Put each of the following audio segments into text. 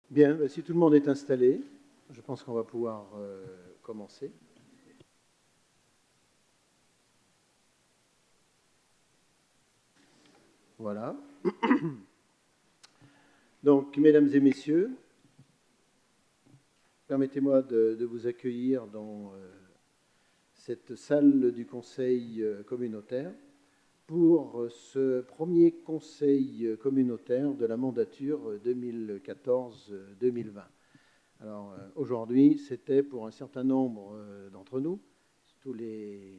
Bien, si tout le monde est installé, je pense qu'on va pouvoir commencer. Voilà. Donc, mesdames et messieurs, permettez-moi de vous accueillir dans cette salle du Conseil communautaire pour ce premier Conseil communautaire de la mandature 2014-2020. Alors, aujourd'hui, c'était pour un certain nombre d'entre nous, tous les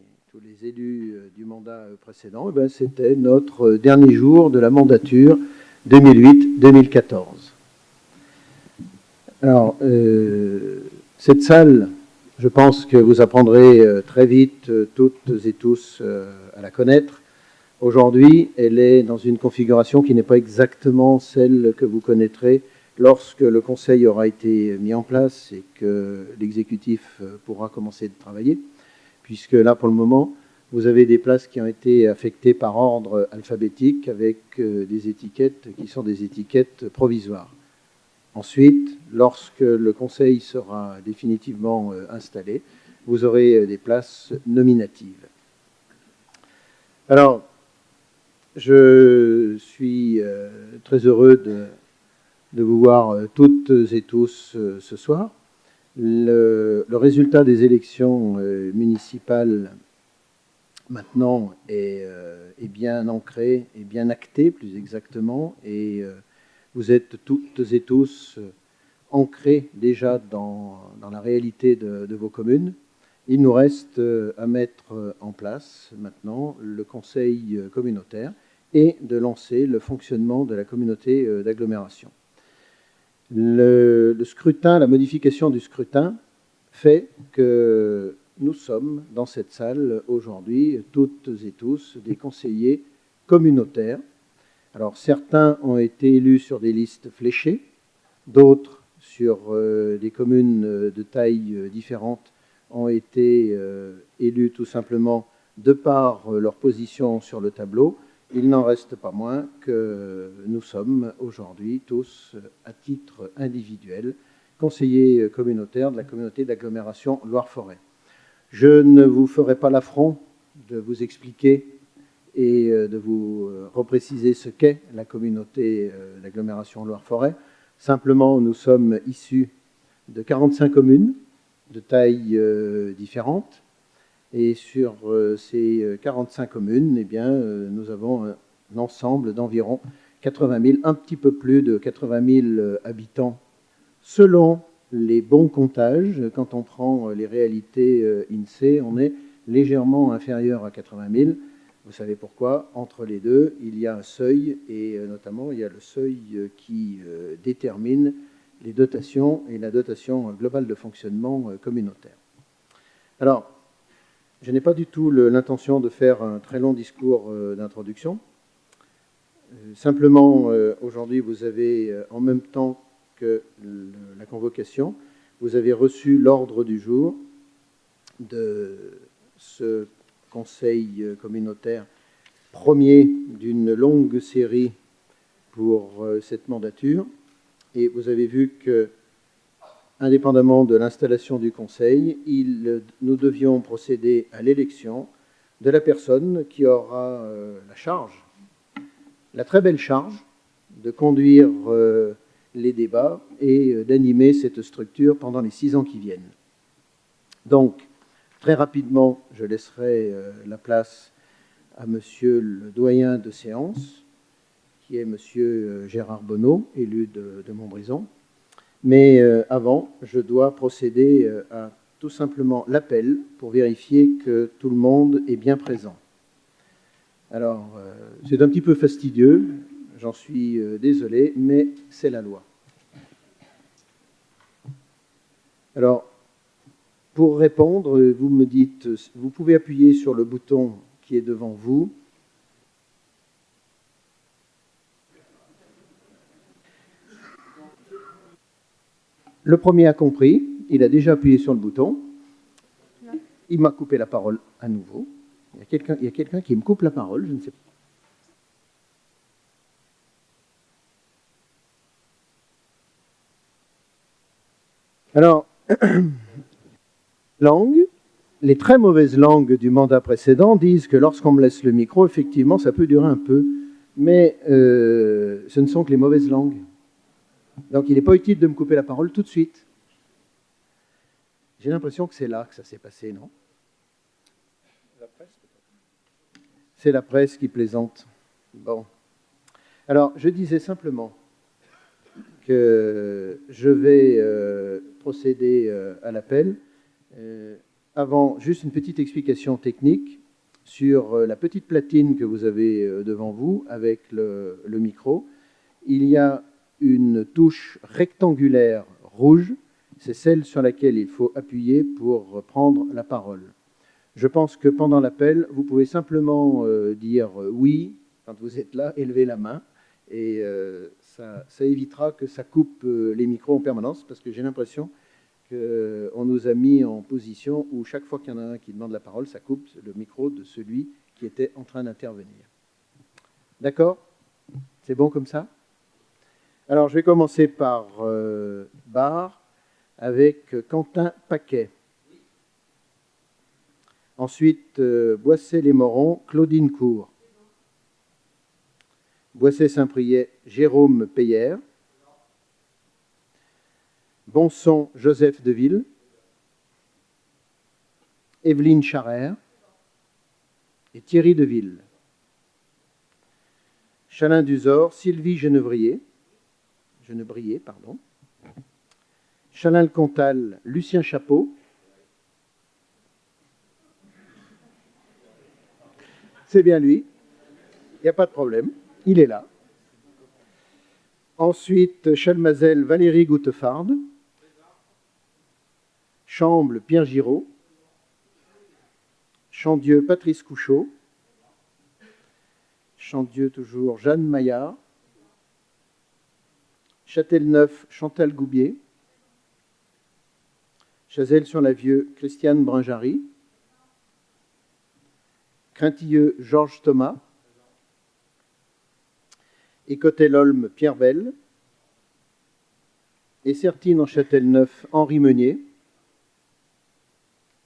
élus du mandat précédent, c'était notre dernier jour de la mandature 2008-2014. Alors, cette salle, je pense que vous apprendrez très vite, toutes et tous, à la connaître. Aujourd'hui, elle est dans une configuration qui n'est pas exactement celle que vous connaîtrez lorsque le Conseil aura été mis en place et que l'exécutif pourra commencer de travailler, puisque là, pour le moment, vous avez des places qui ont été affectées par ordre alphabétique avec des étiquettes qui sont des étiquettes provisoires. Ensuite, lorsque le Conseil sera définitivement installé, vous aurez des places nominatives. Alors, je suis très heureux de vous voir toutes et tous ce soir. Le résultat des élections municipales maintenant est bien ancré, est bien acté plus exactement, et vous êtes toutes et tous ancrés déjà dans la réalité de vos communes. Il nous reste à mettre en place maintenant le conseil communautaire et de lancer le fonctionnement de la communauté d'agglomération. Le scrutin, la modification du scrutin fait que nous sommes dans cette salle aujourd'hui, toutes et tous, des conseillers communautaires. Alors certains ont été élus sur des listes fléchées, d'autres sur des communes de taille différente ont été élus tout simplement de par leur position sur le tableau. Il n'en reste pas moins que nous sommes aujourd'hui tous, à titre individuel, conseillers communautaires de la communauté d'agglomération Loire-Forêt. Je ne vous ferai pas l'affront de vous expliquer et de vous repréciser ce qu'est la communauté d'agglomération Loire-Forêt. Simplement, nous sommes issus de 45 communes de tailles différentes. Et sur ces 45 communes, eh bien, nous avons un ensemble d'environ 80 000, un petit peu plus de 80 000 habitants, selon les bons comptages. Quand on prend les réalités INSEE, on est légèrement inférieur à 80 000. Vous savez pourquoi? Entre les deux, il y a un seuil, et notamment, il y a le seuil qui détermine les dotations et la dotation globale de fonctionnement communautaire. Alors, je n'ai pas du tout l'intention de faire un très long discours d'introduction. Simplement, aujourd'hui, vous avez, en même temps que la convocation, vous avez reçu l'ordre du jour de ce conseil communautaire premier d'une longue série pour cette mandature. Et vous avez vu que, indépendamment de l'installation du Conseil, nous devions procéder à l'élection de la personne qui aura la charge, la très belle charge, de conduire les débats et d'animer cette structure pendant les 6 ans qui viennent. Donc, très rapidement, je laisserai la place à monsieur le doyen de séance, qui est monsieur Gérard Bonneau, élu de Montbrison. Mais avant, je dois procéder à tout simplement l'appel pour vérifier que tout le monde est bien présent. Alors, c'est un petit peu fastidieux, j'en suis désolé, mais c'est la loi. Alors, pour répondre, vous me dites, vous pouvez appuyer sur le bouton qui est devant vous. Le premier a compris, il a déjà appuyé sur le bouton. Il m'a coupé la parole à nouveau. Il y a quelqu'un qui me coupe la parole, je ne sais pas. Alors, langue, les très mauvaises langues du mandat précédent disent que lorsqu'on me laisse le micro, effectivement, ça peut durer un peu, mais ce ne sont que les mauvaises langues. Donc il n'est pas utile de me couper la parole tout de suite. J'ai l'impression que c'est là que ça s'est passé, non? C'est la presse qui plaisante. Bon. Alors, je disais simplement que je vais procéder à l'appel. Avant, juste une petite explication technique sur la petite platine que vous avez devant vous avec le micro. Il y a une touche rectangulaire rouge, c'est celle sur laquelle il faut appuyer pour prendre la parole. Je pense que pendant l'appel, vous pouvez simplement dire oui quand vous êtes là, élever la main, et ça évitera que ça coupe les micros en permanence, parce que j'ai l'impression qu'on nous a mis en position où chaque fois qu'il y en a un qui demande la parole, ça coupe le micro de celui qui était en train d'intervenir. D'accord? C'est bon comme ça? Alors, je vais commencer par Bar avec Quentin Paquet. Ensuite, Boissé-les-Morons, Claudine Cour. Boissé-Saint-Priest, Jérôme Payère. Bonson, Joseph Deville. Evelyne Charrère et Thierry Deville. Chalin-Duzor, Sylvie Genebrier. Chalin-le-Comtal, Lucien Chapeau. C'est bien lui, il n'y a pas de problème, il est là. Ensuite, Chalmazel, Valérie Goutefarde. Chamble, Pierre Giraud. Chandieu, Patrice Couchot. Chandieu, toujours, Jeanne Maillard. Châtelneuf, Chantal Goubier. Chazelles-sur-la-Vieux, Christiane Brinjary. Craintilleux, Georges Thomas. Écotel-Olme, Pierre Bell. Essertine en Châtelneuf, Henri Meunier.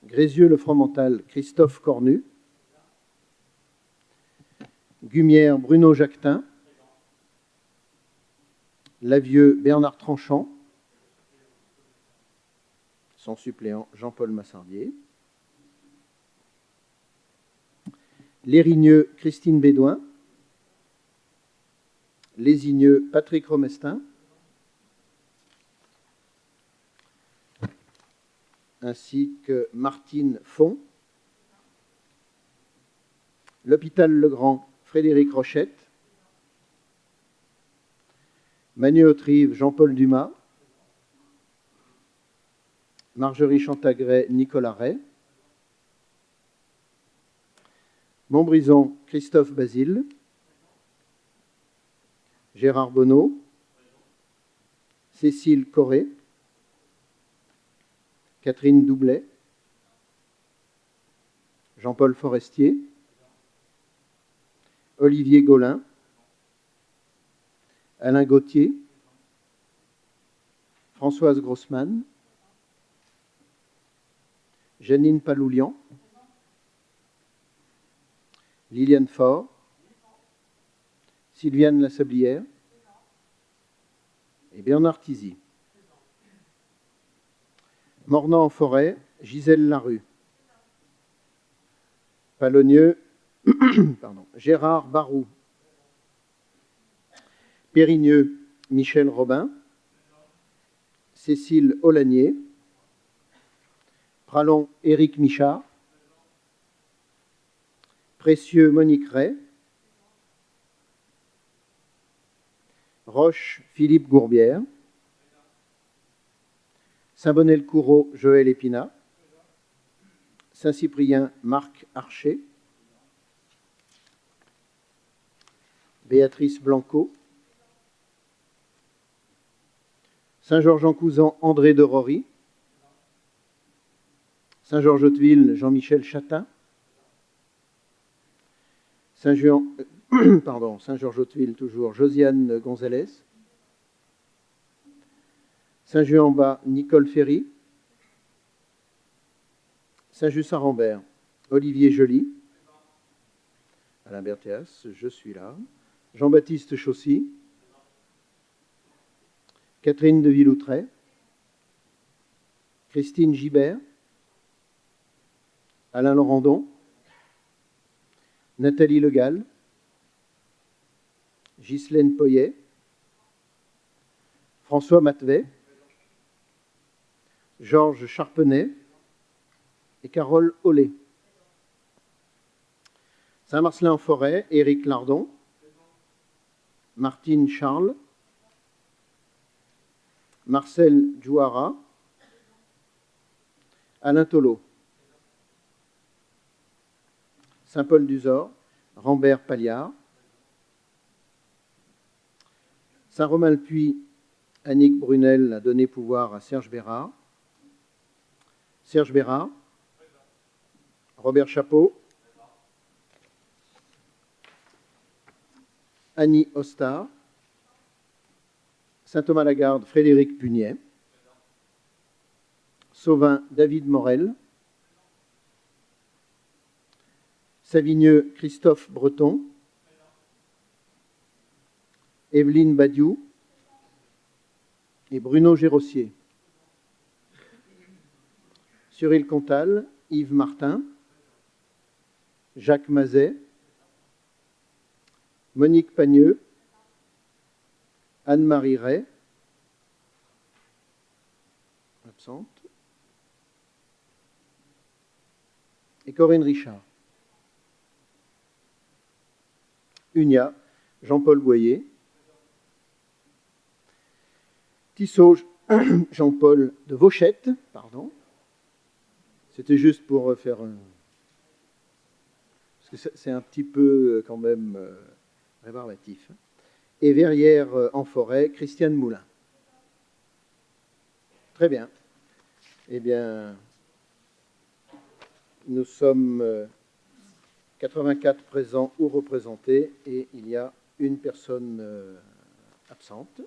Grézieux-le-Fromental, Christophe Cornu. Gumière, Bruno Jactin. Lavieux, Bernard Tranchant. Son suppléant, Jean-Paul Massardier. Lérigneux, Christine Bédouin. Lésigneux, Patrick Romestin. Ainsi que Martine Font. L'Hôpital Legrand, Frédéric Rochette. Magny-Autrive, Jean-Paul Dumas. Margerie Chantagret, Nicolas Ray. Montbrison, Christophe Basile. Gérard Bonneau. Cécile Corré. Catherine Doublet. Jean-Paul Forestier. Olivier Gaulin. Alain Gauthier. Françoise Grossman. Janine Paloulian. Liliane Faure. Sylviane Lassablière. Et Bernard Tizy. Mornan-en-Forêt, Gisèle Larue. Palonnieux, Gérard Barou. Périgneux, Michel Robin. Cécile Aulagnier. Pralon, Éric Michard. Précieux, Monique Ray. Roche, Philippe Gourbière. Saint-Bonnet-le-Coureau, Joël Épinat. Saint-Cyprien, Marc Archer. Béatrice Blanco. Saint-Georges-en-Couzan, André de Rory. Saint-Georges-Hauteville, Jean-Michel Chatin. Saint-Georges-Hauteville, toujours, Josiane Gonzalez. Saint-Just-en-Bas, Nicole Ferry. Saint-Just-Saint-Rambert, Olivier Joly. Alain Berthéas, je suis là. Jean-Baptiste Chaussy. Catherine de Villoutray. Christine Gibert. Alain Laurendon. Nathalie Legal. Ghislaine Poyet. François Matvet. Georges Charpenay et Carole Ollet. Saint-Marcelin-en-Forêt, Éric Lardon. Martine Charles. Marcel Djouara. Alain Tolot. Saint-Paul-d'Uzor, Rambert Palliard. Saint-Romain-le-Puy, Annick Brunel a donné pouvoir à Serge Bérard. Serge Bérard. Robert Chapeau. Annie Ostard. Saint-Thomas-Lagarde, Frédéric Punier. Sauvin, David Morel. Savigneux, Christophe Breton. Evelyne Badiou et Bruno Gérossier. Cyril Comtal, Yves Martin, Jacques Mazet, Monique Pagneux, Anne-Marie Ray, absente, et Corinne Richard. Unia, Jean-Paul Boyer. Tissot, Jean-Paul de Vauchette, pardon. C'était juste pour faire un... Parce que c'est un petit peu quand même rébarbatif. Et Verrières en forêt, Christiane Moulin. Très bien. Eh bien, nous sommes 84 présents ou représentés et il y a une personne absente.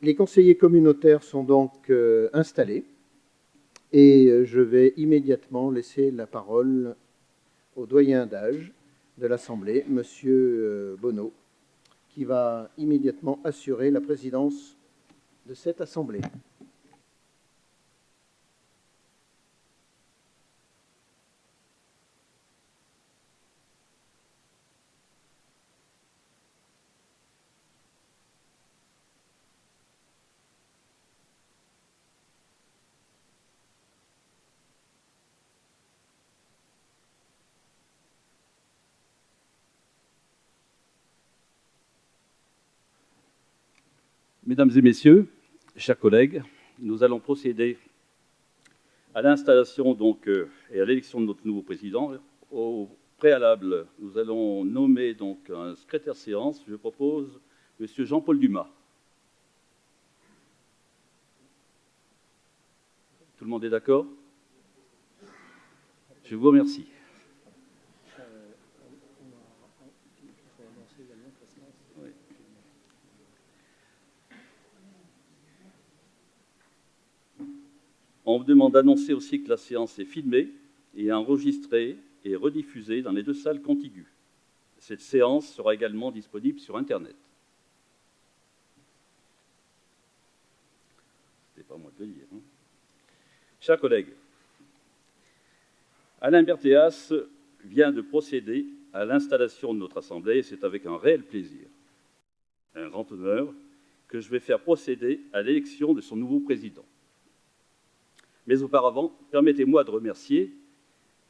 Les conseillers communautaires sont donc installés et je vais immédiatement laisser la parole au doyen d'âge de l'Assemblée, M. Bonneau, qui va immédiatement assurer la présidence de cette Assemblée. Mesdames et messieurs, chers collègues, nous allons procéder à l'installation et à l'élection de notre nouveau président. Au préalable, nous allons nommer donc un secrétaire séance. Je propose M. Jean-Paul Dumas. Tout le monde est d'accord? Je vous remercie. On me demande d'annoncer aussi que la séance est filmée et enregistrée et rediffusée dans les 2 salles contiguës. Cette séance sera également disponible sur Internet. Ce n'est pas moi de le dire. Chers collègues, Alain Berthéas vient de procéder à l'installation de notre Assemblée et c'est avec un réel plaisir, un grand honneur, que je vais faire procéder à l'élection de son nouveau président. Mais auparavant, permettez-moi de remercier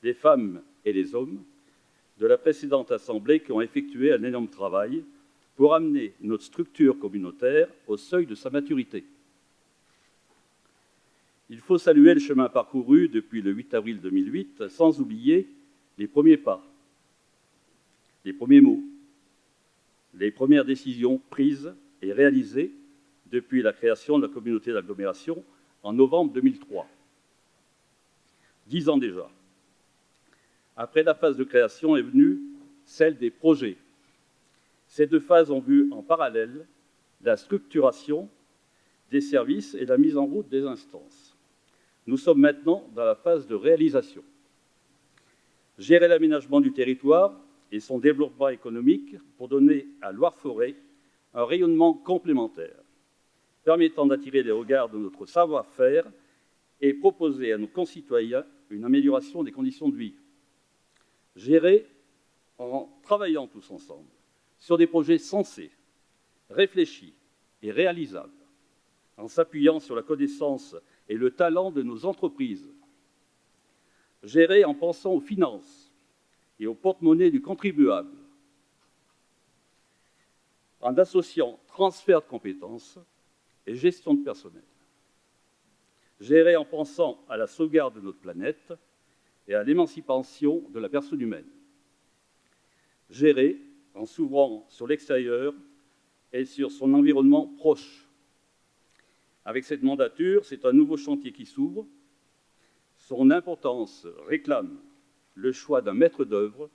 les femmes et les hommes de la précédente Assemblée qui ont effectué un énorme travail pour amener notre structure communautaire au seuil de sa maturité. Il faut saluer le chemin parcouru depuis le 8 avril 2008, sans oublier les premiers pas, les premiers mots, les premières décisions prises et réalisées depuis la création de la communauté d'agglomération en novembre 2003. 10 ans déjà. Après la phase de création est venue celle des projets, Ces deux phases ont vu en parallèle la structuration des services et la mise en route des instances. Nous sommes maintenant dans la phase de réalisation. Gérer l'aménagement du territoire et son développement économique pour donner à Loire-Forêt un rayonnement complémentaire, permettant d'attirer les regards de notre savoir-faire et proposer à nos concitoyens une amélioration des conditions de vie. Gérer en travaillant tous ensemble sur des projets sensés, réfléchis et réalisables, en s'appuyant sur la connaissance et le talent de nos entreprises. Gérer en pensant aux finances et au porte-monnaie du contribuable, en associant transfert de compétences et gestion de personnel. Gérer en pensant à la sauvegarde de notre planète et à l'émancipation de la personne humaine. Gérer en s'ouvrant sur l'extérieur et sur son environnement proche. Avec cette mandature, c'est un nouveau chantier qui s'ouvre. Son importance réclame le choix d'un maître d'œuvre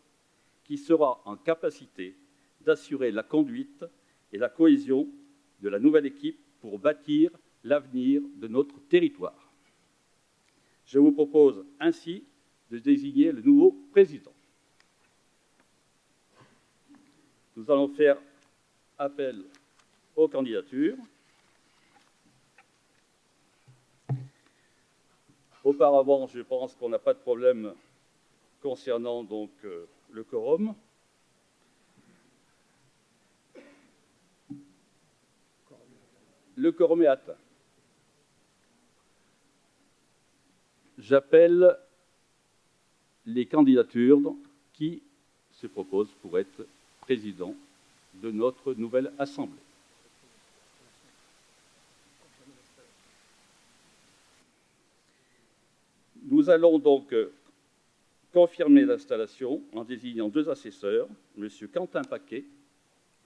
qui sera en capacité d'assurer la conduite et la cohésion de la nouvelle équipe pour bâtir l'avenir de notre territoire. Je vous propose ainsi de désigner le nouveau président. Nous allons faire appel aux candidatures. Auparavant, je pense qu'on n'a pas de problème concernant donc le quorum. Le quorum est atteint. J'appelle les candidatures qui se proposent pour être président de notre nouvelle Assemblée. Nous allons donc confirmer l'installation en désignant deux assesseurs, M. Quentin Paquet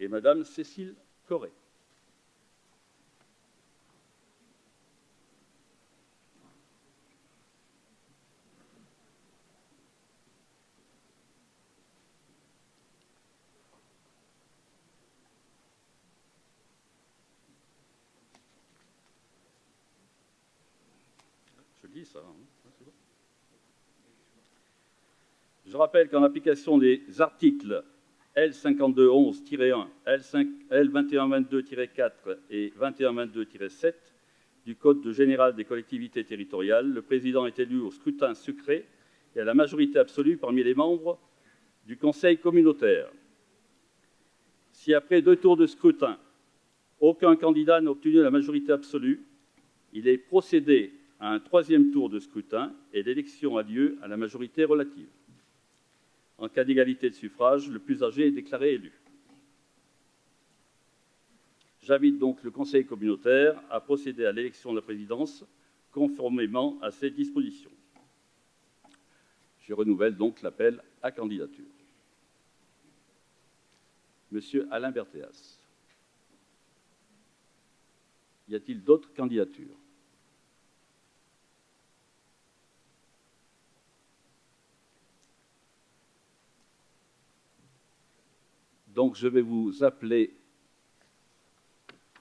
et Mme Cécile Corré. Je dis ça, hein. Je rappelle qu'en application des articles L5211-1, L2122-4 et 2122-7 du Code général des collectivités territoriales, le président est élu au scrutin secret et à la majorité absolue parmi les membres du Conseil communautaire. Si après 2 tours de scrutin, aucun candidat n'a obtenu la majorité absolue, il est procédé à un 3e tour de scrutin et l'élection a lieu à la majorité relative. En cas d'égalité de suffrage, le plus âgé est déclaré élu. J'invite donc le Conseil communautaire à procéder à l'élection de la présidence conformément à ces dispositions. Je renouvelle donc l'appel à candidature. Monsieur Alain Berthéas. Y a-t-il d'autres candidatures ? Donc, je vais vous appeler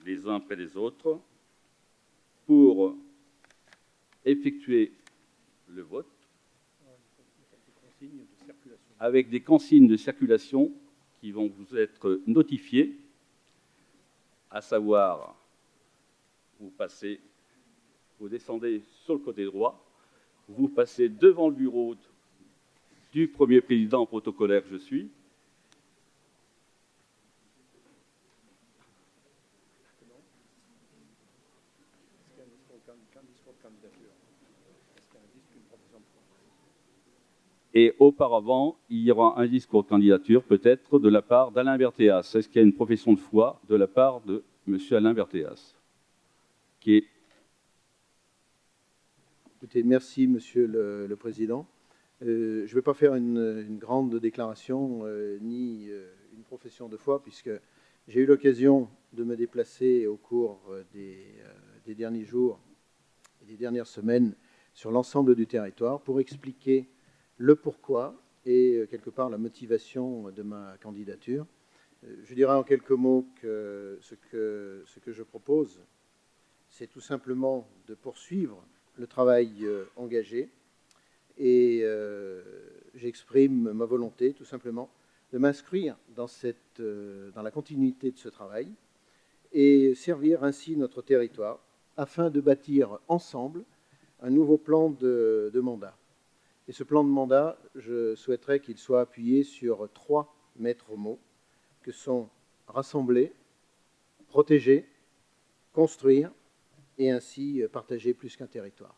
les uns après les autres pour effectuer le vote avec des consignes de circulation qui vont vous être notifiées, à savoir, vous descendez sur le côté droit, vous passez devant le bureau du premier président protocolaire que je suis. Et auparavant, il y aura un discours de candidature, peut-être, de la part d'Alain Berthéas. Est-ce qu'il y a une profession de foi de la part de M. Alain Berthéas qui est... Écoutez, merci, Monsieur le Président. Je ne vais pas faire une grande déclaration ni une profession de foi, puisque j'ai eu l'occasion de me déplacer au cours des derniers jours et des dernières semaines sur l'ensemble du territoire pour expliquer le pourquoi et quelque part la motivation de ma candidature. Je dirais en quelques mots que ce que je propose, c'est tout simplement de poursuivre le travail engagé et j'exprime ma volonté tout simplement de m'inscrire dans la continuité de ce travail et servir ainsi notre territoire afin de bâtir ensemble un nouveau plan de mandat. Et ce plan de mandat, je souhaiterais qu'il soit appuyé sur 3 maîtres mots que sont rassembler, protéger, construire et ainsi partager plus qu'un territoire.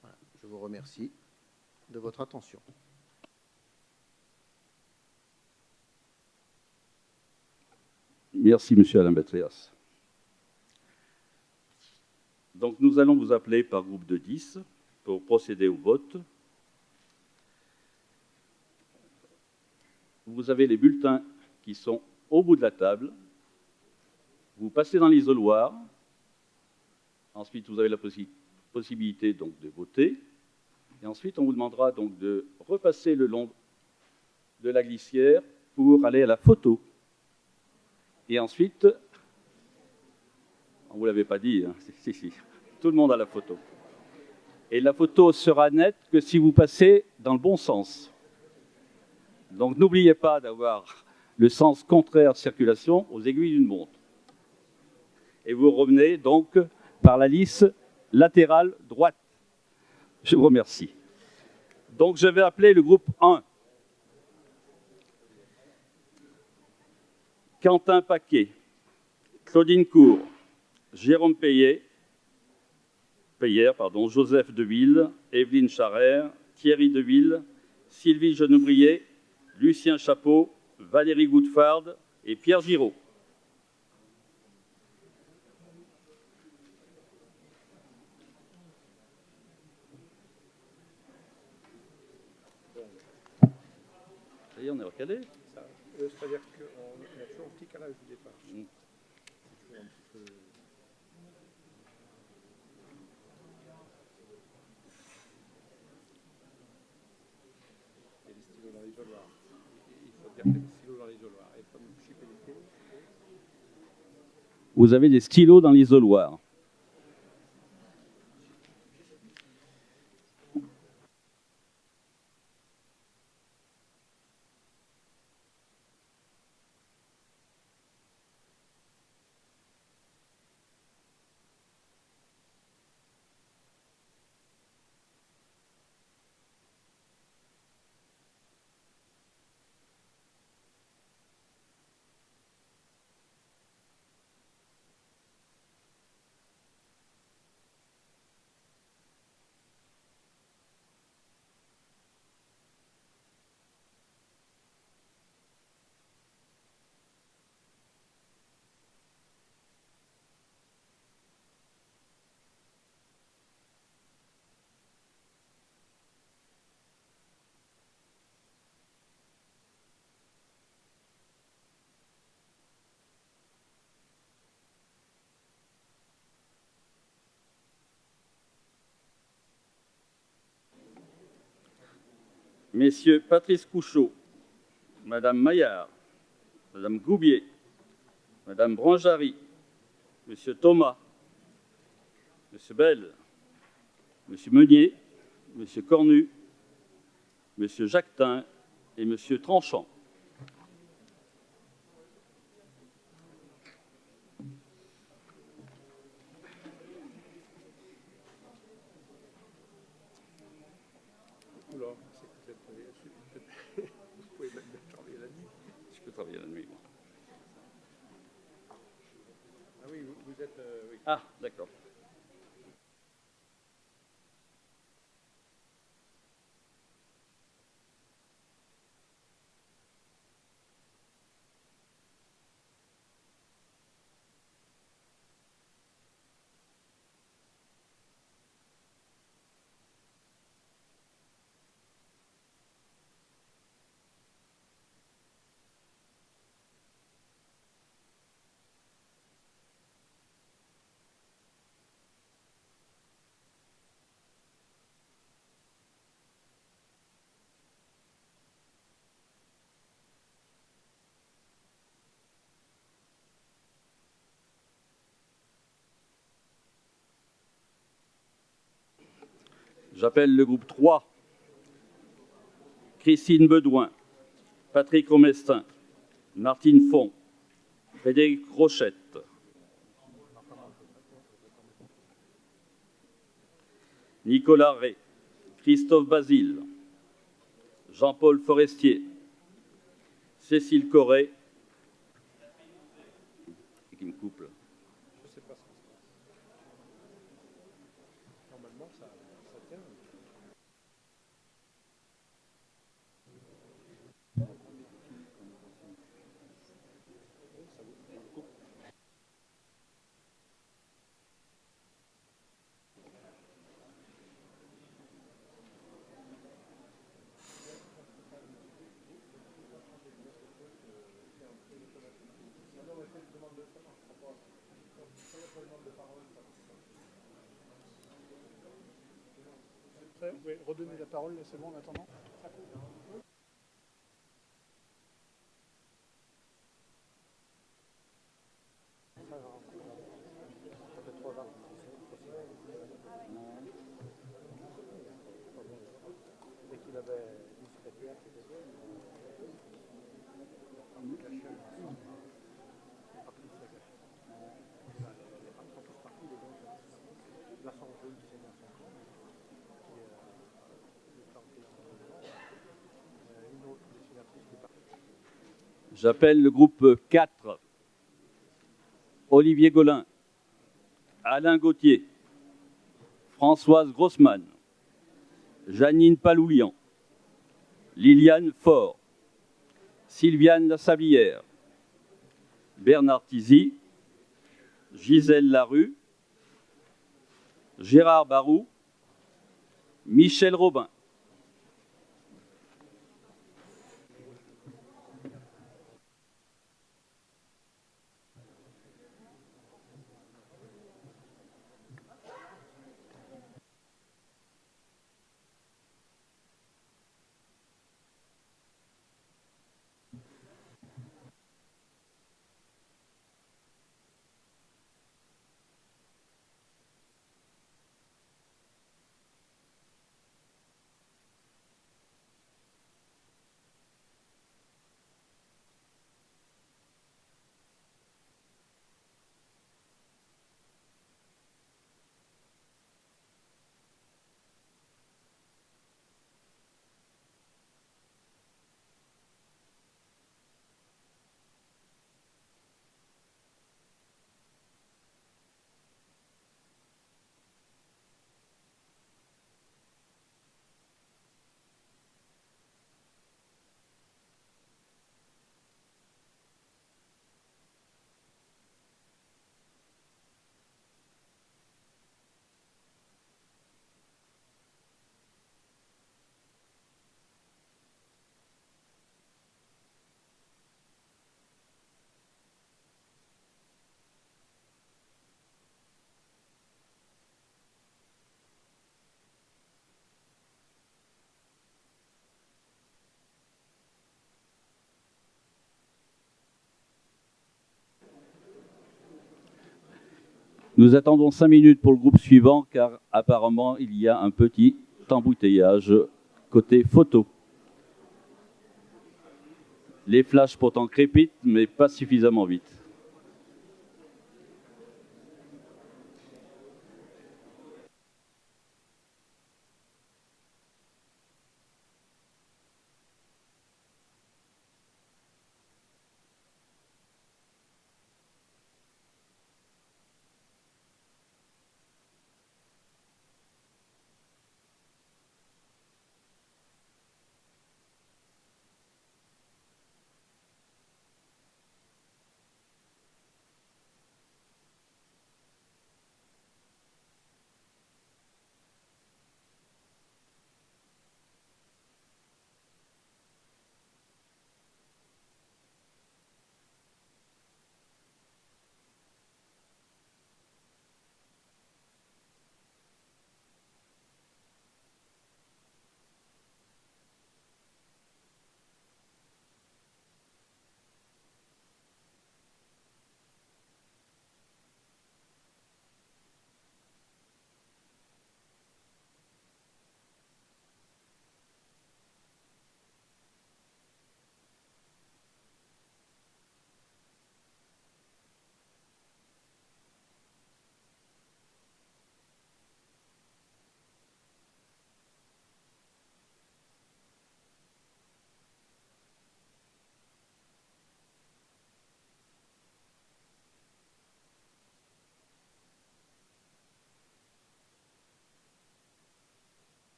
Voilà. Je vous remercie de votre attention. Merci, Monsieur Alain Bétrias. Donc, nous allons vous appeler par groupe de 10 pour procéder au vote. Vous avez les bulletins qui sont au bout de la table. Vous passez dans l'isoloir. Ensuite, vous avez la possibilité donc, de voter. Et ensuite, on vous demandera donc de repasser le long de la glissière pour aller à la photo. Et ensuite, on ne vous l'avait pas dit, hein, si, tout le monde a la photo. Et la photo sera nette que si vous passez dans le bon sens. Donc n'oubliez pas d'avoir le sens contraire de circulation aux aiguilles d'une montre. Et vous revenez donc par la lisse latérale droite. Je vous remercie. Donc je vais appeler le groupe 1. Quentin Paquet, Claudine Cour, Jérôme Payère, Joseph Deville, Evelyne Charrère, Thierry Deville, Sylvie Genoubrier, Lucien Chapeau, Valérie Goudfard et Pierre Giraud. Ça y est, on est recalé. C'est-à-dire qu'on a toujours un petit calage du départ. C'est toujours un petit peu... Il y a des stylos dans l'isoloir. Il faut dire qu'il y a des stylos dans l'isoloir. Et comme chipper les stylos... Vous avez des stylos dans l'isoloir. Messieurs Patrice Couchot, Madame Maillard, Madame Goubier, Madame Branjari, Monsieur Thomas, Monsieur Bell, Monsieur Meunier, Monsieur Cornu, Monsieur Jacquetin et Monsieur Tranchant. Oula, c'est que vous pouvez même travailler la nuit. Je peux travailler la nuit, moi. Ah oui, vous êtes... oui. Ah, d'accord. J'appelle le groupe 3. Christine Bedouin, Patrick Romestin, Martine Font, Frédéric Rochette. Nicolas Ray, Christophe Basile, Jean-Paul Forestier, Cécile Corré, qui me coupe là. Je ne sais pas ce qui se passe. Normalement, ça tient. Vous pouvez redonner la parole, c'est bon en attendant. J'appelle le groupe 4. Olivier Gaulin, Alain Gauthier, Françoise Grossman, Janine Paloulian, Liliane Faure, Sylviane Lassablière, Bernard Tizy, Gisèle Larue, Gérard Barou, Michel Robin. Nous attendons 5 minutes pour le groupe suivant car apparemment il y a un petit embouteillage côté photo. Les flashs pourtant crépitent mais pas suffisamment vite.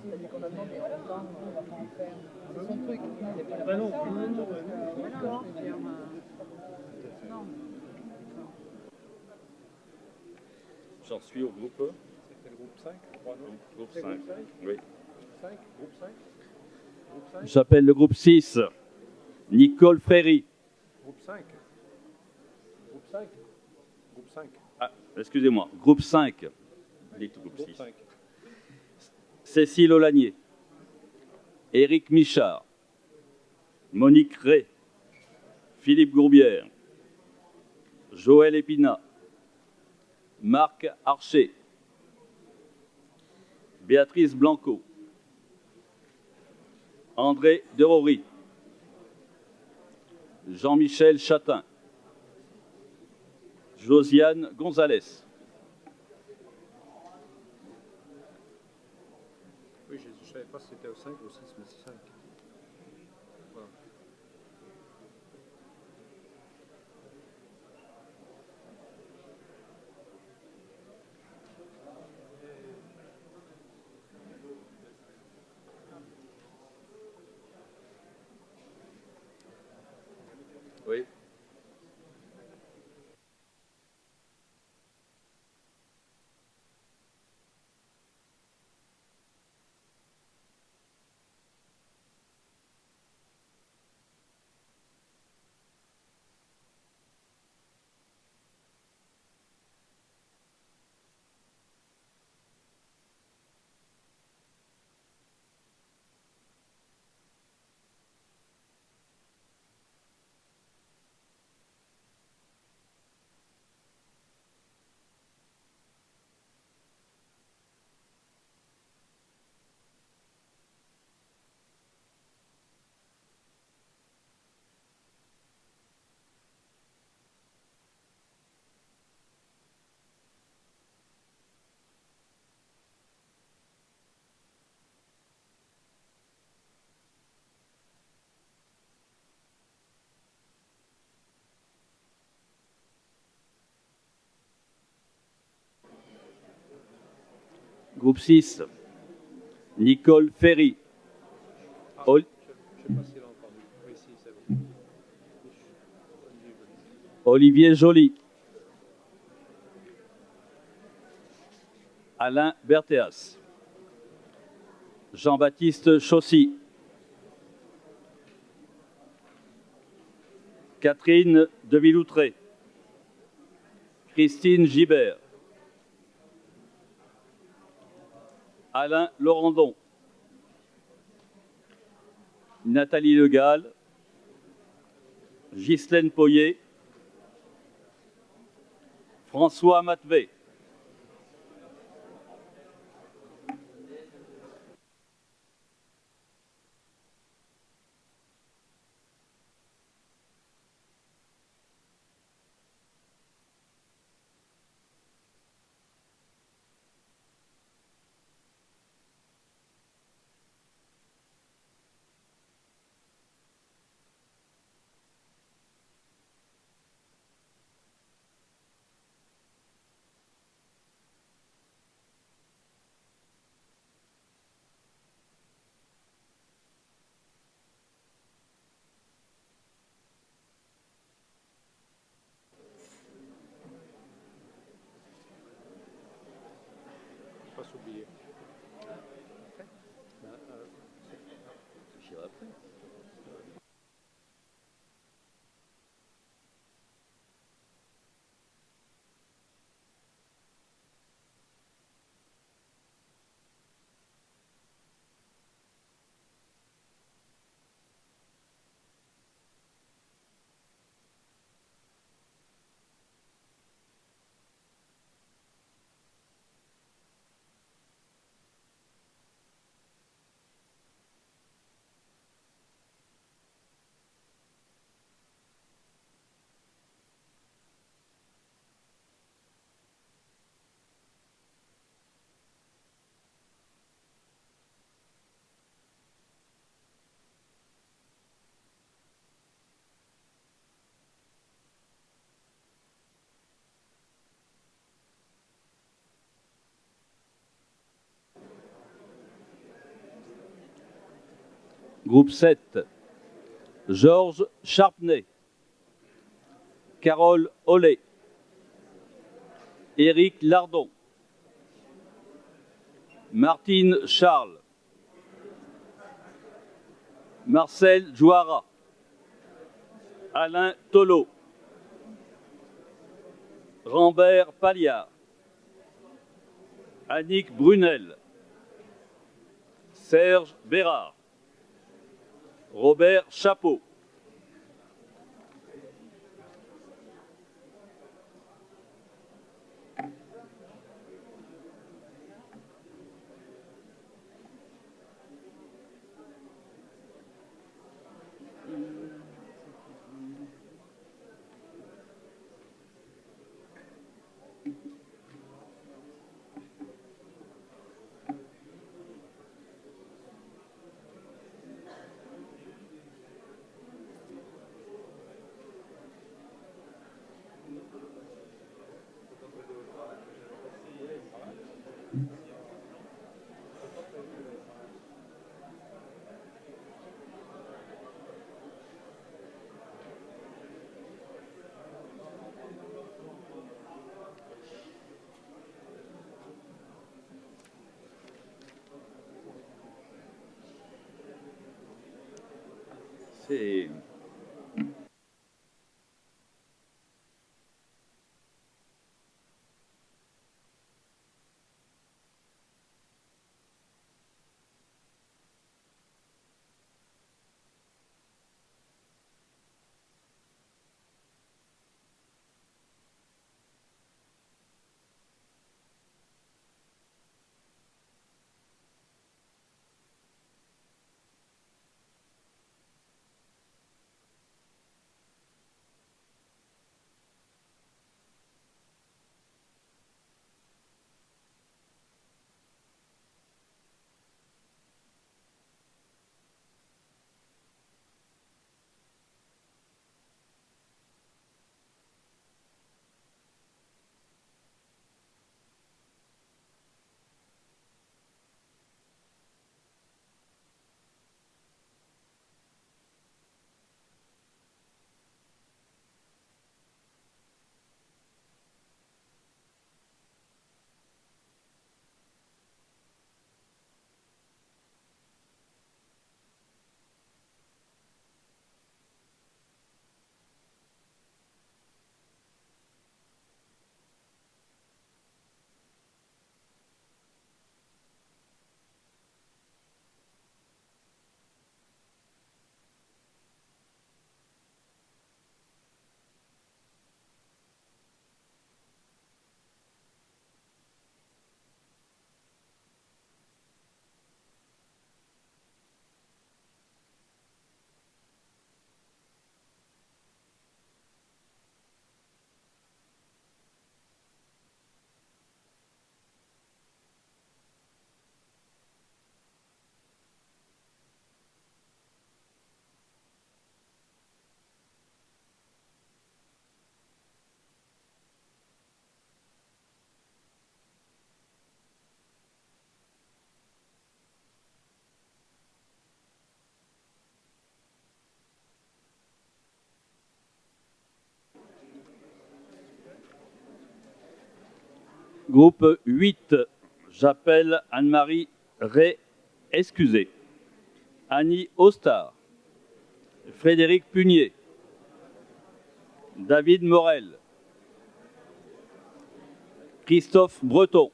C'est-à-dire qu'on a demandé longtemps, on va pas en faire. C'est son truc. C'est pas la Ben non, personne, non, non, parce que, non, voilà, d'accord. je veux dire, non. J'en suis au groupe C'était le groupe 5, je crois, non? Groupe C'est 5. groupe 5? Oui. 5, groupe 5? Groupe 5? J'appelle le groupe 6. Nicole Fréry. Groupe 5. Groupe 5. Groupe 5. Ah, excusez-moi. Groupe 5. Dites groupe Groupe 6. 5. Cécile Olagnier. Éric Michard. Monique Ray. Philippe Gourbière. Joël Épinat. Marc Archer. Béatrice Blanco. André Derory. Jean-Michel Chatin. Josiane Gonzalez. Oui, je ne savais pas si c'était au 5 ou au 6, mais c'est 5. Voilà. Oui. Groupe 6. Nicole Ferry. Je ne sais pas s'il a entendu. Oui, si, c'est bon. Olivier Joly. Alain Berthéas. Jean-Baptiste Chaussy. Catherine de Villoutré. Christine Gibert. Alain Laurendon. Nathalie Legal. Ghislaine Poyer. François Matvet. Groupe 7, Georges Charpenay, Carole Ollet, Éric Lardon, Martine Charles, Marcel Jouara, Alain Tolot, Rambert Palliard, Annick Brunel, Serge Bérard, Robert Chapeau. C'est... Groupe 8, j'appelle Anne-Marie Ray Excusé, Annie Ostar, Frédéric Punier, David Morel, Christophe Breton,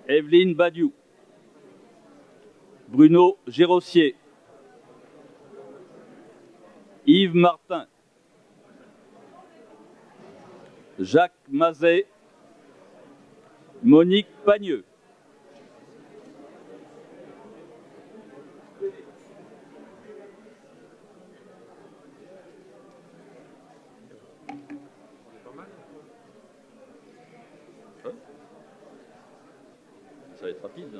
Evelyne Badiou, Bruno Gérossier, Yves Martin, Jacques Mazet, Monique Pagneux, ça va être rapide.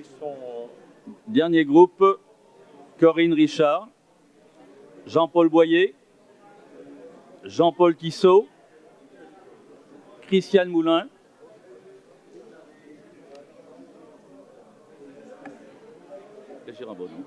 ils sont... Dernier groupe, Corinne Richard, Jean-Paul Boyer, Jean-Paul Tissot, Christiane Moulin, et Gérard Bonneau.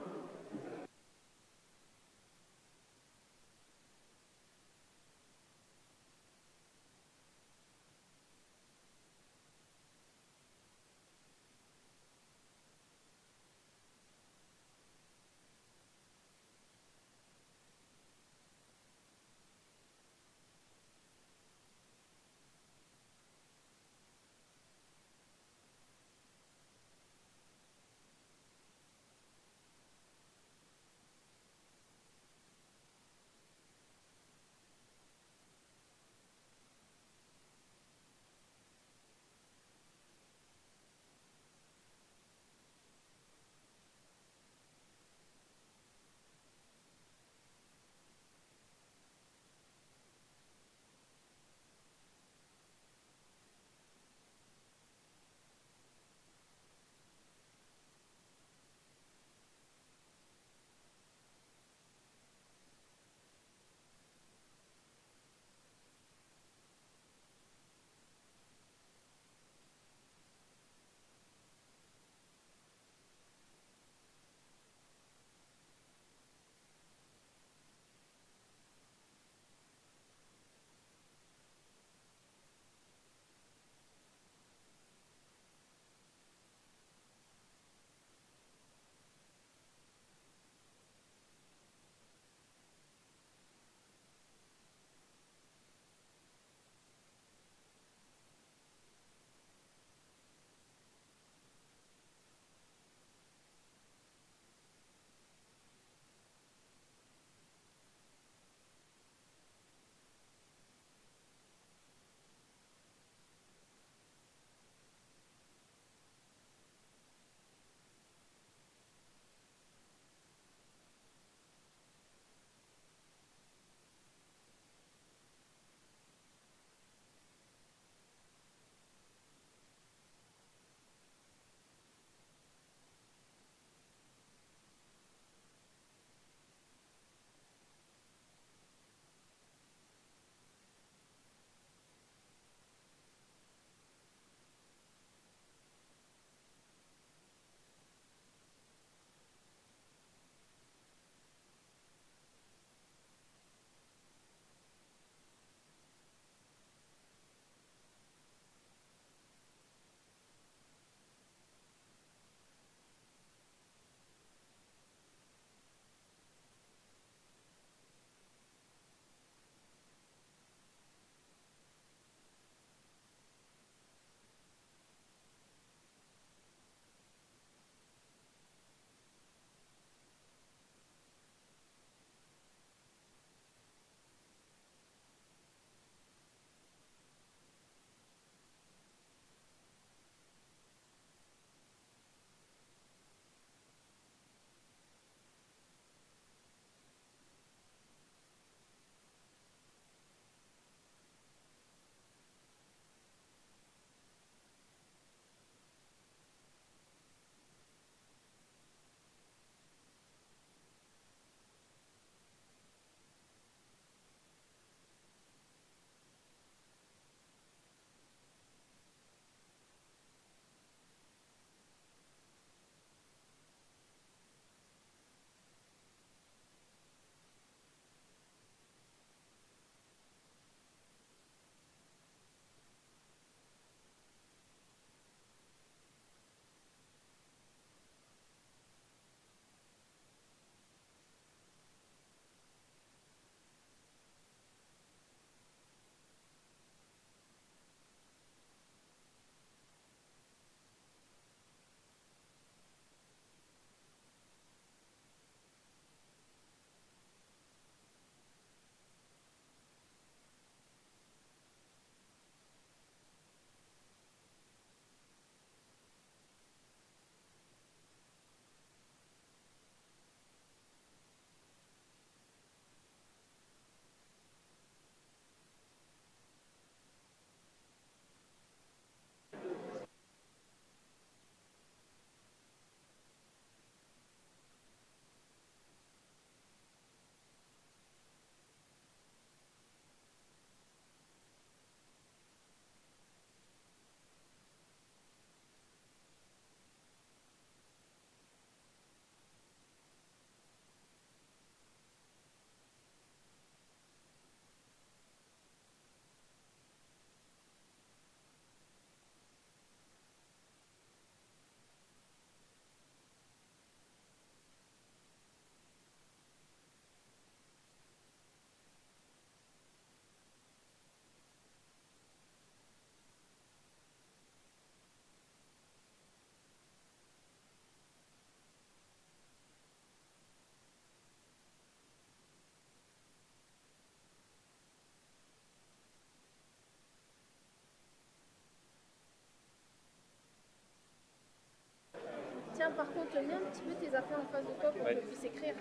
par contre, mets un petit peu tes affaires en face de toi pour que tu puisses écrire.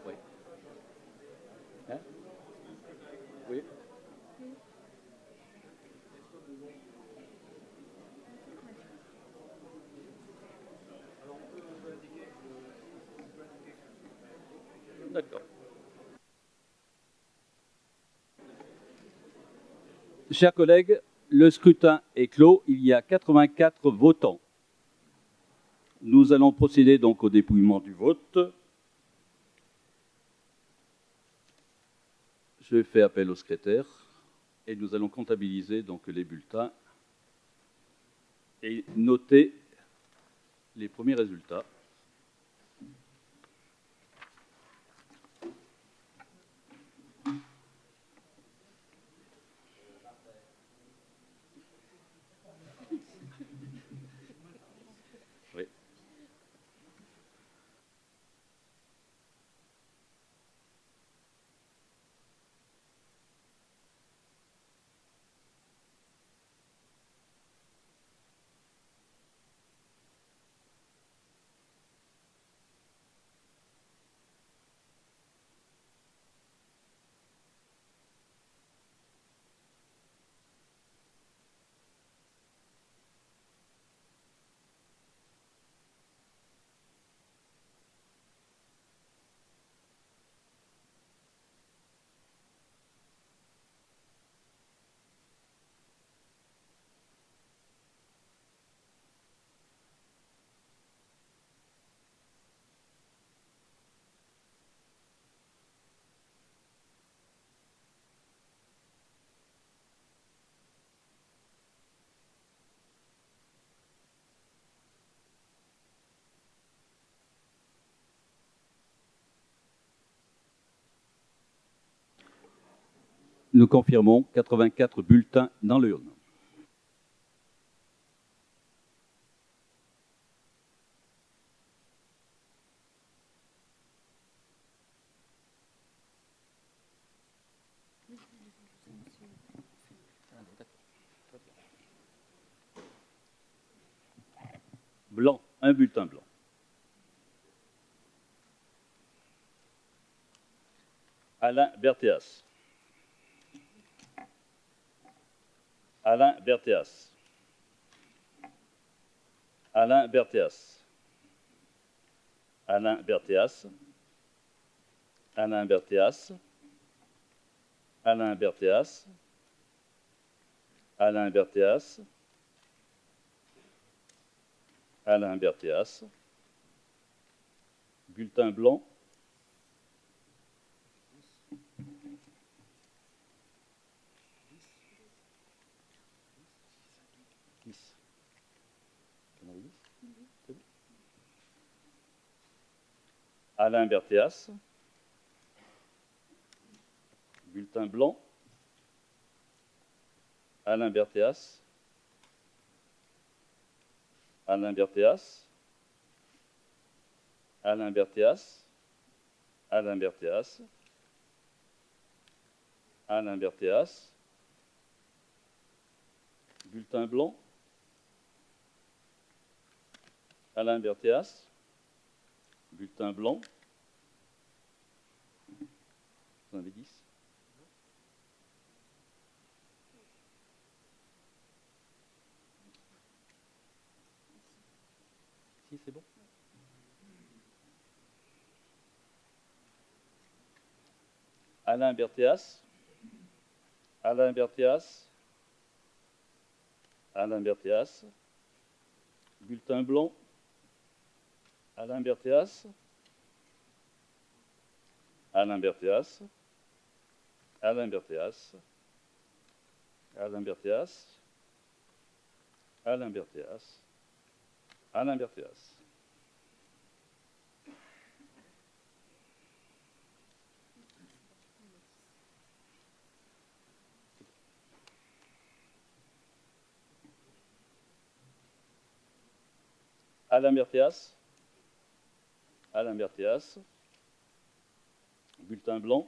Oui. Hein? Oui. D'accord. Chers collègues, le scrutin est clos. Il y a 84 votants. Nous allons procéder donc au dépouillement du vote. Je fais appel au secrétaire et nous allons comptabiliser donc les bulletins et noter les premiers résultats. Oui. Nous confirmons 84 bulletins dans l'urne. Blanc, un bulletin blanc. Alain Berthéas. Alain Berthéas. Alain Berthéas. Alain Berthéas. Alain Berthéas. Alain Berthéas. Alain Berthéas. Alain Berthéas. Bulletin blanc. Alain Berthéas. Bulletin blanc. Alain Berthéas. Alain Berthéas. Alain Berthéas. Alain Berthéas. Alain Berthéas. Bulletin blanc. Alain Berthéas. Bulletin blanc. Vous en avez 10. Si, c'est bon. Alain Berthéas. Alain Berthéas. Alain Berthéas. Bulletin blanc. Alain Berthéas. Alain Berthéas. Alain Berthéas. Alain Berthéas. Alain Berthéas. Alain Berthéas. Alain Berthéas. Alain Berthéas. Bulletin blanc.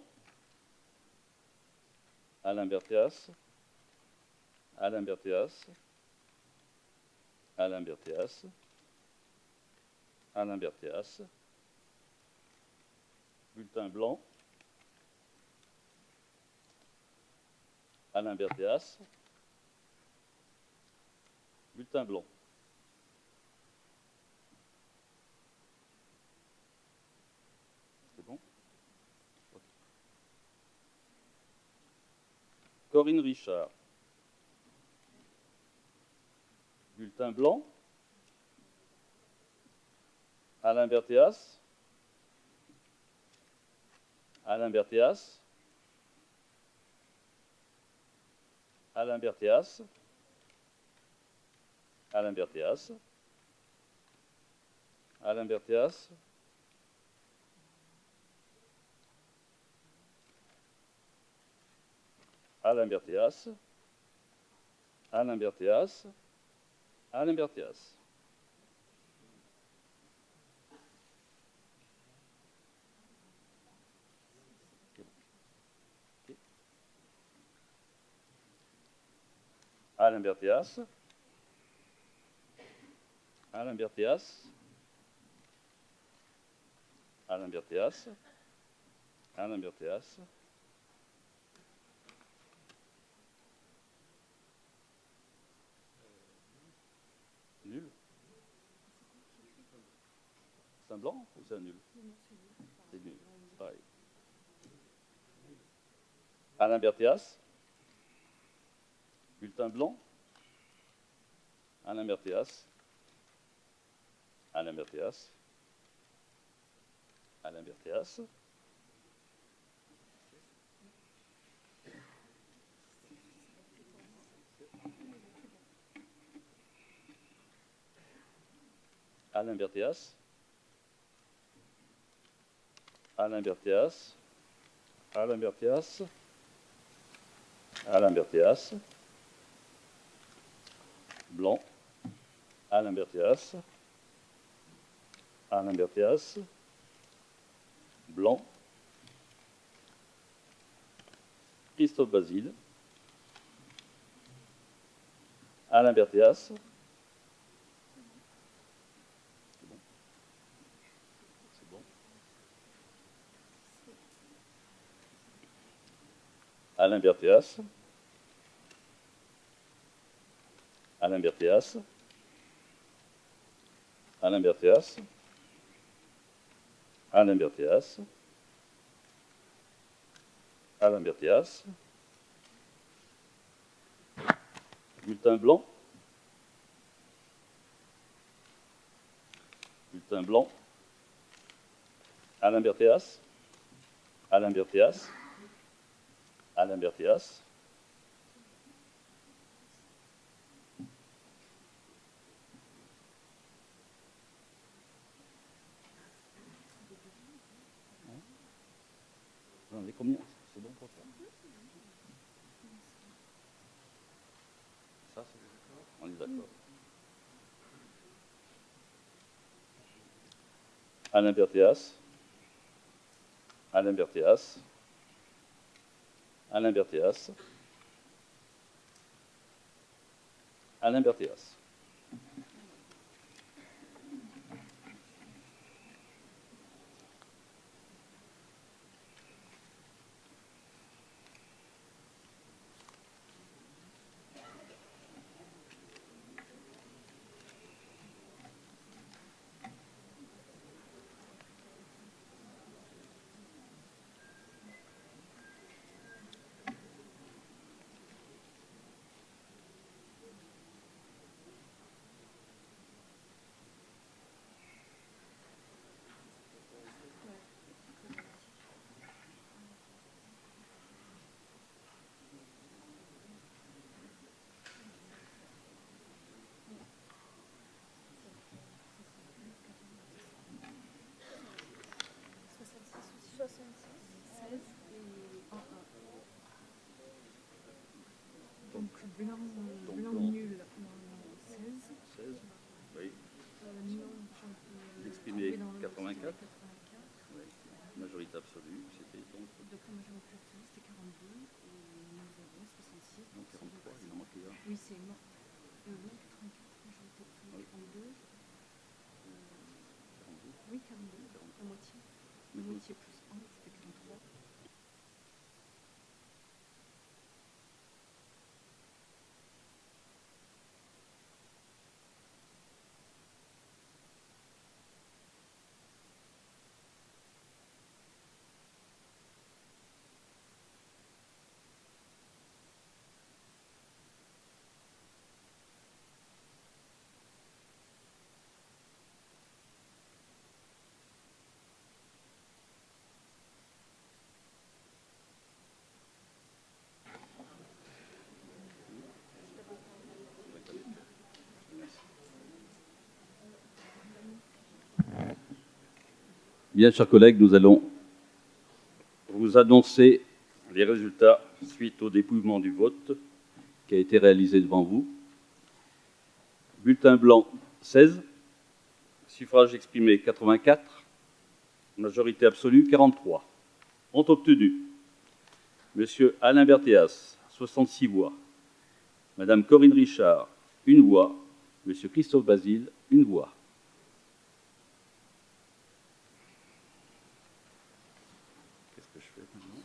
Alain Berthéas. Alain Berthéas. Alain Berthéas. Alain Berthéas. Bulletin blanc. Alain Berthéas. Bulletin blanc. C'est bon? Corinne Richard. Bulletin blanc. Alain Berthéas. Alain Berthéas. Alain Berthéas. Alain Berthéas. Alain Berthéas. Alain Berthéas. Alain Berthéas. Alain Berthéas. Alain Berthéas. Alain Berthéas. Alain Berthéas. Alain Berthéas. Nul. C'est un blanc ou c'est un nul? C'est nul. C'est pareil. Alain Berthéas. Bulletin blanc. Alain Berthéas. Alain Berthéas. Alain Berthéas. Alain Berthéas. Alain Berthéas. Alain Berthéas. Alain Berthéas. Blanc. Alain Berthéas. Alain Berthéas. Blanc. Christophe Basile. Alain Berthéas. C'est bon. C'est bon. Alain Berthéas. Alain Berthéas. Alain Berthéas. Alain Berthéas. Alain Berthéas. Bulletin blanc. Bulletin blanc. Alain Berthéas. Alain Berthéas. Alain Berthéas. Vous en avez combien? C'est bon pour ça? Ça, c'est d'accord? On est d'accord. Alain Berthéas. Alain Berthéas. Alain Berthéas. Alain Berthéas. 84. Ouais. Majorité absolue, c'était donc. Donc la majorité absolue, c'était 42, et nous avons 66. Donc 43, il en manquait un. Oui, c'est non. Non, 84, majorité absolue, 42. Oui, 42, la moitié. La moitié plus 1, c'était 43. Bien, chers collègues, nous allons vous annoncer les résultats suite au dépouillement du vote qui a été réalisé devant vous. Bulletin blanc 16, suffrage exprimé 84, majorité absolue 43. Ont obtenu Monsieur Alain Berthéas, 66 voix, Madame Corinne Richard, 1 voix, Monsieur Christophe Basile, 1 voix. Qu'est-ce que je fais maintenant ?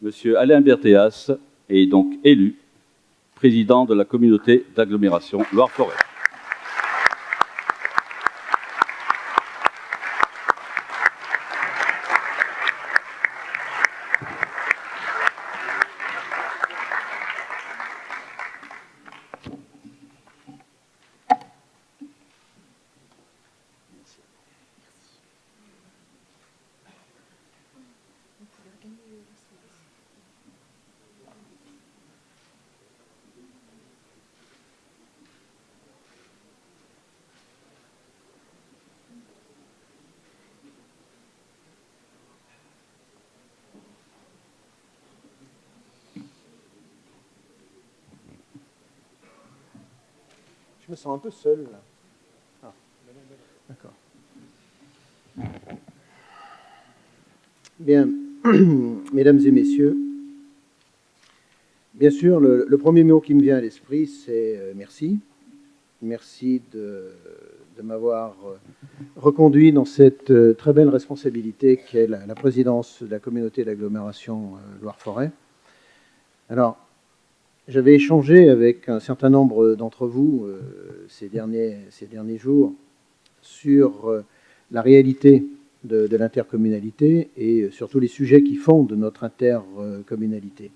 Monsieur Alain Berthéas est donc élu président de la communauté d'agglomération Loire-Forêt. Je me sens un peu seul, là. Ah, d'accord. Bien, mesdames et messieurs, bien sûr, le premier mot qui me vient à l'esprit, c'est merci. Merci de m'avoir reconduit dans cette très belle responsabilité qu'est la présidence de la communauté d'agglomération Loire-Forêt. Alors, j'avais échangé avec un certain nombre d'entre vous ces derniers jours sur la réalité de l'intercommunalité et sur tous les sujets qui fondent notre intercommunalité.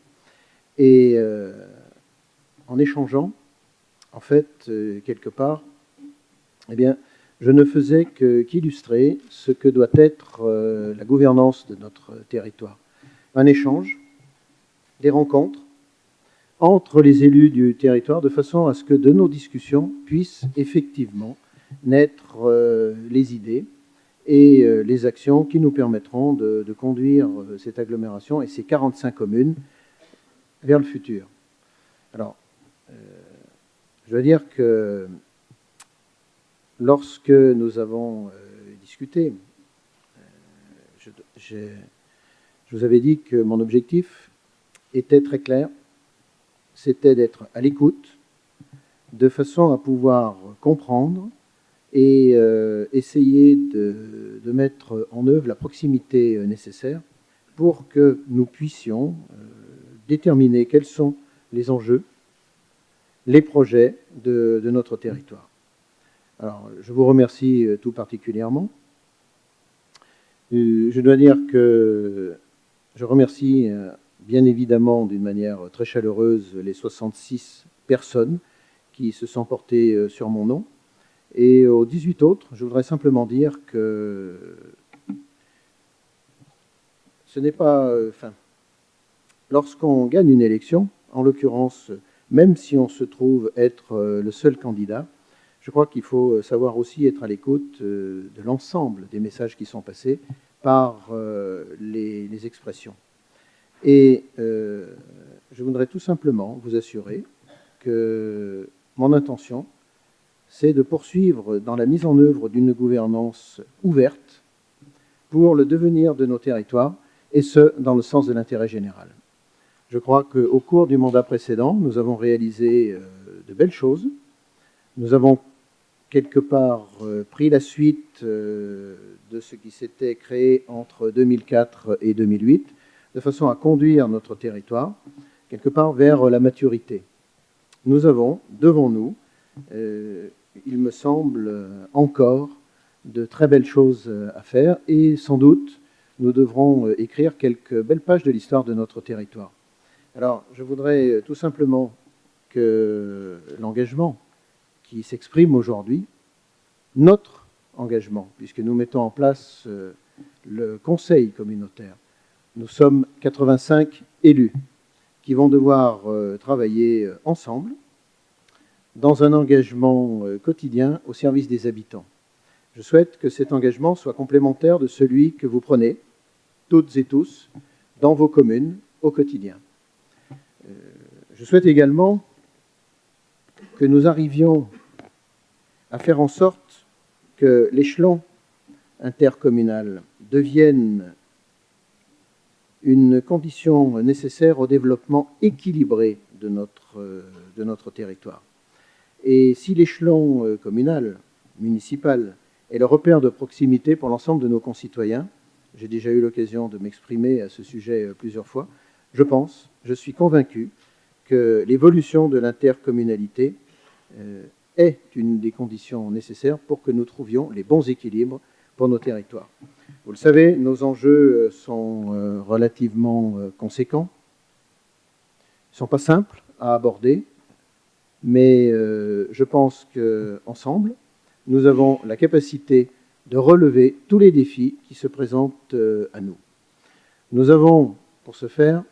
Et en échangeant, en fait, quelque part, eh bien, je ne faisais qu'illustrer ce que doit être la gouvernance de notre territoire. Un échange, des rencontres entre les élus du territoire, de façon à ce que de nos discussions puissent effectivement naître les idées et les actions qui nous permettront de conduire cette agglomération et ces 45 communes vers le futur. Alors, je dois dire que lorsque nous avons discuté, je vous avais dit que mon objectif était très clair, c'était d'être à l'écoute, de façon à pouvoir comprendre et essayer de mettre en œuvre la proximité nécessaire pour que nous puissions déterminer quels sont les enjeux, les projets de notre territoire. Alors, je vous remercie tout particulièrement. Je dois dire que je remercie bien évidemment d'une manière très chaleureuse les 66 personnes qui se sont portées sur mon nom. Et aux 18 autres, je voudrais simplement dire que ce n'est pas... lorsqu'on gagne une élection, en l'occurrence, même si on se trouve être le seul candidat, je crois qu'il faut savoir aussi être à l'écoute de l'ensemble des messages qui sont passés par les expressions. Et je voudrais tout simplement vous assurer que mon intention, c'est de poursuivre dans la mise en œuvre d'une gouvernance ouverte pour le devenir de nos territoires, et ce, dans le sens de l'intérêt général. Je crois qu'au cours du mandat précédent, nous avons réalisé de belles choses. Nous avons quelque part pris la suite de ce qui s'était créé entre 2004 et 2008, de façon à conduire notre territoire quelque part vers la maturité. Nous avons devant nous, il me semble, encore de très belles choses à faire, et sans doute nous devrons écrire quelques belles pages de l'histoire de notre territoire. Alors, je voudrais tout simplement que l'engagement qui s'exprime aujourd'hui, notre engagement, puisque nous mettons en place le conseil communautaire, nous sommes 85 élus qui vont devoir travailler ensemble dans un engagement quotidien au service des habitants. Je souhaite que cet engagement soit complémentaire de celui que vous prenez, toutes et tous, dans vos communes au quotidien. Je souhaite également que nous arrivions à faire en sorte que l'échelon intercommunal devienne une condition nécessaire au développement équilibré de notre territoire. Et si l'échelon communal, municipal, est le repère de proximité pour l'ensemble de nos concitoyens, j'ai déjà eu l'occasion de m'exprimer à ce sujet plusieurs fois, je suis convaincu que l'évolution de l'intercommunalité est une des conditions nécessaires pour que nous trouvions les bons équilibres pour nos territoires. Vous le savez, nos enjeux sont relativement conséquents. Ils ne sont pas simples à aborder, mais je pense qu'ensemble, nous avons la capacité de relever tous les défis qui se présentent à nous. Nous avons, pour ce faire,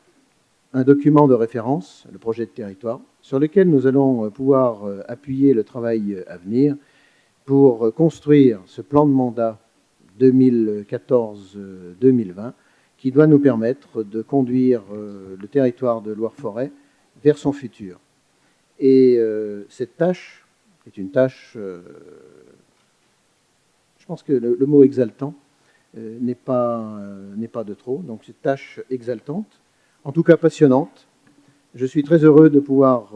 un document de référence, le projet de territoire, sur lequel nous allons pouvoir appuyer le travail à venir pour construire ce plan de mandat 2014-2020 qui doit nous permettre de conduire le territoire de Loire-Forêt vers son futur. Et cette tâche est une tâche, je pense que le mot exaltant n'est pas de trop, donc cette tâche exaltante, en tout cas passionnante. Je suis très heureux de pouvoir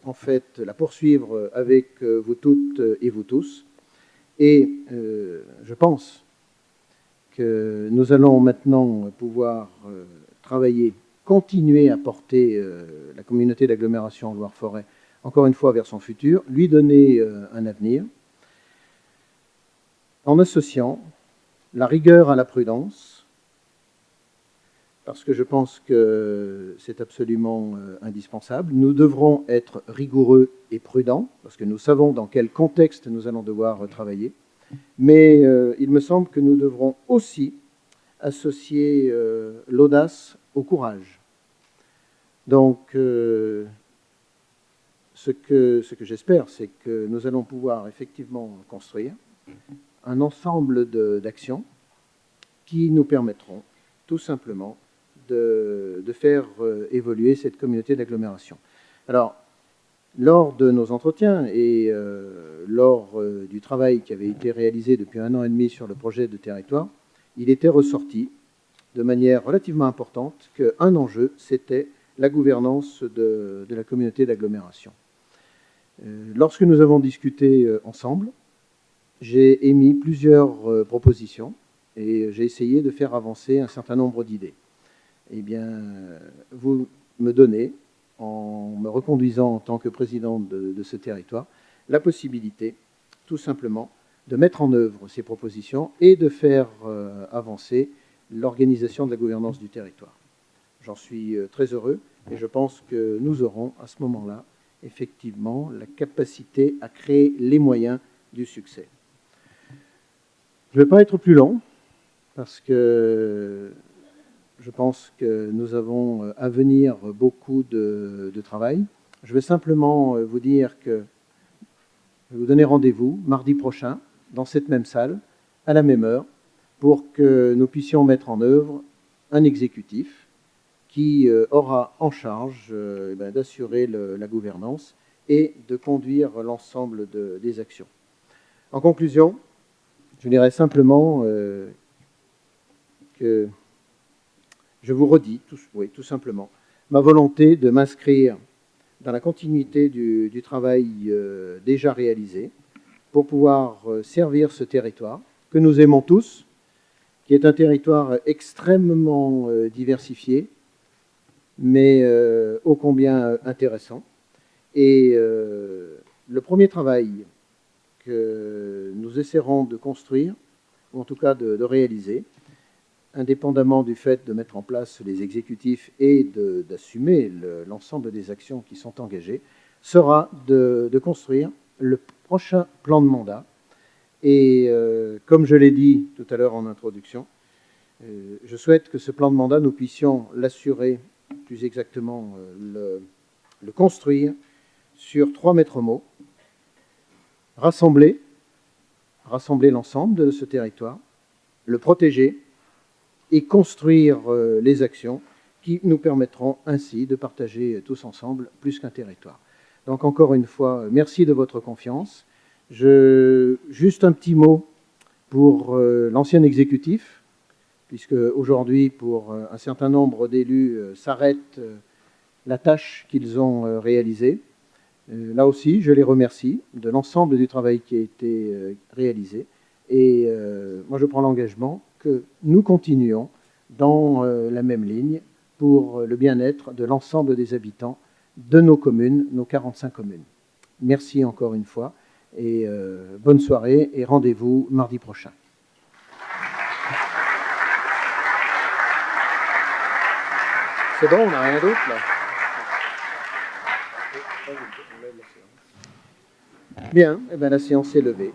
en fait la poursuivre avec vous toutes et vous tous. Et je pense que nous allons maintenant pouvoir travailler, continuer à porter la communauté d'agglomération Loire-Forêt, encore une fois vers son futur, lui donner un avenir, en associant la rigueur à la prudence, parce que je pense que c'est absolument indispensable. Nous devrons être rigoureux et prudents, parce que nous savons dans quel contexte nous allons devoir travailler. Mais il me semble que nous devrons aussi associer l'audace au courage. Donc, ce que j'espère, c'est que nous allons pouvoir effectivement construire un ensemble d'actions qui nous permettront tout simplement de faire évoluer cette communauté d'agglomération. Alors, lors de nos entretiens et lors du travail qui avait été réalisé depuis 1 an et demi sur le projet de territoire, il était ressorti de manière relativement importante qu'un enjeu, c'était la gouvernance de la communauté d'agglomération. Lorsque nous avons discuté ensemble, j'ai émis plusieurs propositions et j'ai essayé de faire avancer un certain nombre d'idées. Eh bien, vous me donnez, en me reconduisant en tant que président de ce territoire, la possibilité, tout simplement, de mettre en œuvre ces propositions et de faire avancer l'organisation de la gouvernance du territoire. J'en suis très heureux et je pense que nous aurons à ce moment-là, effectivement, la capacité à créer les moyens du succès. Je ne vais pas être plus long, parce que je pense que nous avons à venir beaucoup de travail. Je vais simplement vous dire que je vais vous donner rendez-vous mardi prochain, dans cette même salle, à la même heure, pour que nous puissions mettre en œuvre un exécutif qui aura en charge d'assurer la gouvernance et de conduire l'ensemble des actions. En conclusion, je dirais simplement que je vous redis, tout simplement, ma volonté de m'inscrire dans la continuité du travail déjà réalisé pour pouvoir servir ce territoire que nous aimons tous, qui est un territoire extrêmement diversifié, mais ô combien intéressant. Et le premier travail que nous essaierons de construire, ou en tout cas de réaliser, indépendamment du fait de mettre en place les exécutifs et d'assumer l'ensemble des actions qui sont engagées, sera de construire le prochain plan de mandat. Et comme je l'ai dit tout à l'heure en introduction, je souhaite que ce plan de mandat, nous puissions l'assurer, plus exactement le construire sur 3 maîtres mots: rassembler l'ensemble de ce territoire, le protéger et construire les actions qui nous permettront ainsi de partager tous ensemble plus qu'un territoire. Donc encore une fois, merci de votre confiance. Juste un petit mot pour l'ancien exécutif, puisque aujourd'hui, pour un certain nombre d'élus, s'arrête la tâche qu'ils ont réalisée. Là aussi, je les remercie de l'ensemble du travail qui a été réalisé. Et moi, je prends l'engagement que nous continuons dans la même ligne pour le bien-être de l'ensemble des habitants de nos communes, nos 45 communes. Merci encore une fois et bonne soirée et rendez-vous mardi prochain. C'est bon, on n'a rien d'autre là. Bien, eh bien, la séance est levée.